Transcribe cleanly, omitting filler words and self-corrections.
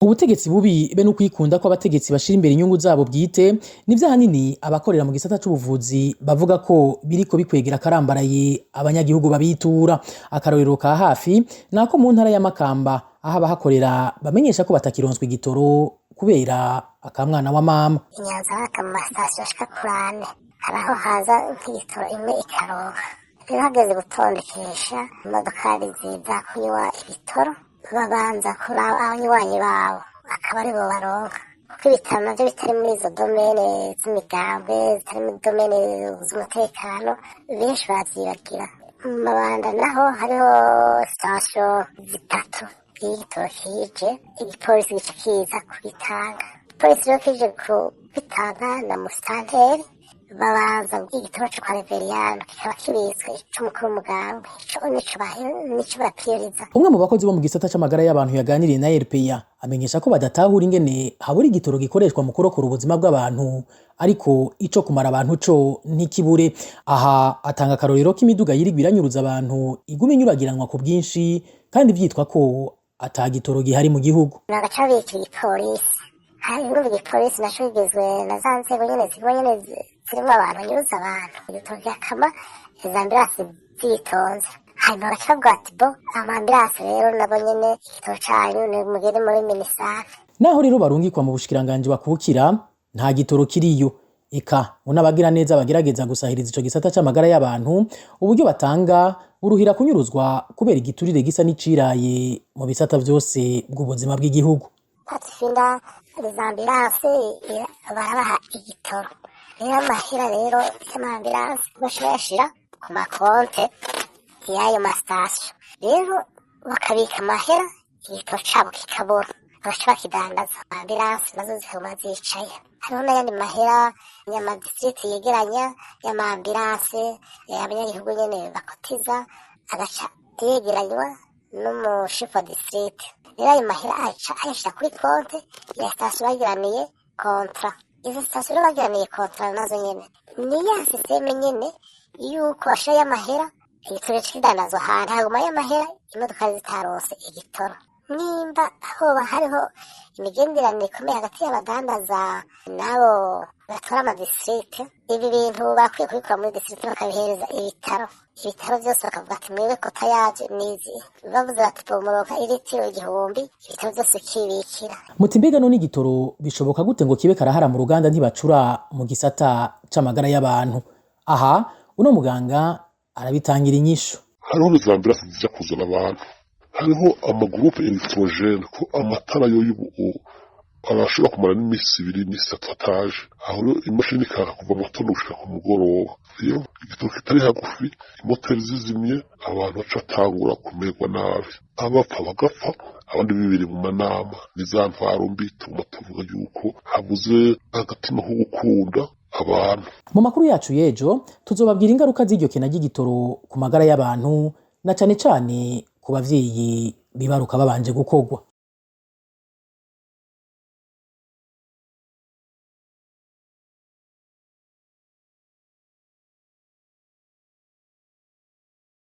Ubutegetsi bubi be no kwikunda ko abategetsi bashira imbere inyungu zabo bwite nivyo ahanini abakorera mu gisata c'ubuvuzi bavuga ko biriko bikwegera karambaraye abanyagihugu babitura. Akarorero ka hafi nako mu ntara ya Makamba aho abahakorera bamenyesha ko batakironswa igitoro kubera akamwana wa mama. Inyanza bakamastasyo ashika kurane haraho haza nk'igitoro imwe ikaronka rero hageze gutondekesha imodokari ziza kunywa igitoro babanza kuraba abanywanyi babo akaba aribo baronka kuko ibitaro navyo bitari muri izo domene z'imigambwe zitari muri domene z'umutekano benshi bavyibagira. Mu Mabanda naho hariho sitasiyo zitatu iyo igitoro kije igipolisi gica kiza kubitanga. Igipolisi rero kije kubitanga na musitanteri babanza igitoro co kwa Reveriyano kikaba kibitswe c'umukuru w'umugambwe nico bapiyoriza. Umwe mu bakozi bo mu gisata c'amagara y'abantu yaganiriye na RPA amenyesha ko badatahura ingene habura igitoro gikoreshwa mu kurokora ubuzima bw'abantu ariko ico kumara abantu co ntikibure. Aha atanga akarorero k'imiduga yirigwa iranyuruza abantu iguma inyuragiranwa ku bwinshi kandi vyitwa ko ata gitoro gihari mu gihugu. Nagaca bita igipolisi hari inguru igipolisi naco kigizwe na za nzego nyene zirimo abantu banyuruza abantu igitoro gyakama izo ambirasi zitonze hanyuma bagaca bavuga ati bo amambirasi rero nabo nyene igitoro canyu nimugere muri minisafi. Naho rero barungikwa mu bushikiranganji bakubukira nta gitoro kiriyo. Eka unabagiraneza bagerageza gusahiriza ico gisata c'amagara y'abantu uburyo batanga buruhira kunyuruzwa kubera igiturire gisa n'iciraye mu bisata vyose bw'ubuzima bw'igihugu. Patfinda izambirasi barabaha igitoro rero amahera rero y'amambirasi bashobora ku makonte y'ayo masitasiyo rero bakabika amahera igitoro cabo kikabura bagaca bakidandaza. Ambirasi nazo zikaguma zicaye. Hariho n'ayandi mahera y'amadistrikti yegeranya y'amambirasi abanyagihugu nyene bakotiza agaca yegeranywa n'umushifu wa distrikti. Rero ayo mahera aca ayashira kuri konte ya sitasiyo bagiraniye kontra. Izo sitasiyo rero bagiraniye kontra nazo nyene ni ya sisiteme nyene yuko bashirayo amahera igitoro kidandazwa ahantu haguma y'amahera imodoka zitarose igitoro. Nimba hoba hariho imigenderanire ikomeye hagati y'abadandaza nabo batwara amadistrikti ibi bintu bakwiye kubikora muri distrikti bakabihereza ibitaro vyose bakavuga ati mwebwe kota yaje nizi bavuze bati muronka iritiro 1000 ibitaro vyose kibikira. Muti mbega none igitoro bishoboka gute ngo kibe karahara mu ruganda ntibacura mu gisata c'amagara y'abantu? Aha uno muganga arabitangira inyishu. Hariho n'izambirasi zija kuzana abantu hariho amagurupe electrogene ko amatara yo arashobora kumara n'imisi 2 n'imisi 3 ataje aho imashini ikaka kuva mu gitondo gushika ku mugoroba. Iyo igitoro kitari hagufi imoteri zizimye abantu baca batangura kumerwa nabi abapfa bagapfa abandi bibiri mu manama nizantwaro mbi tuma tuvuga yuko habuze agatima ko gukunda abantu. Mu makuru yacu yejo tuzobabwira ingaruka z'iryo kena ry'igitoro ku magara y'abantu na cane cane ku bavyeyi bibaruka babanje gukogwa.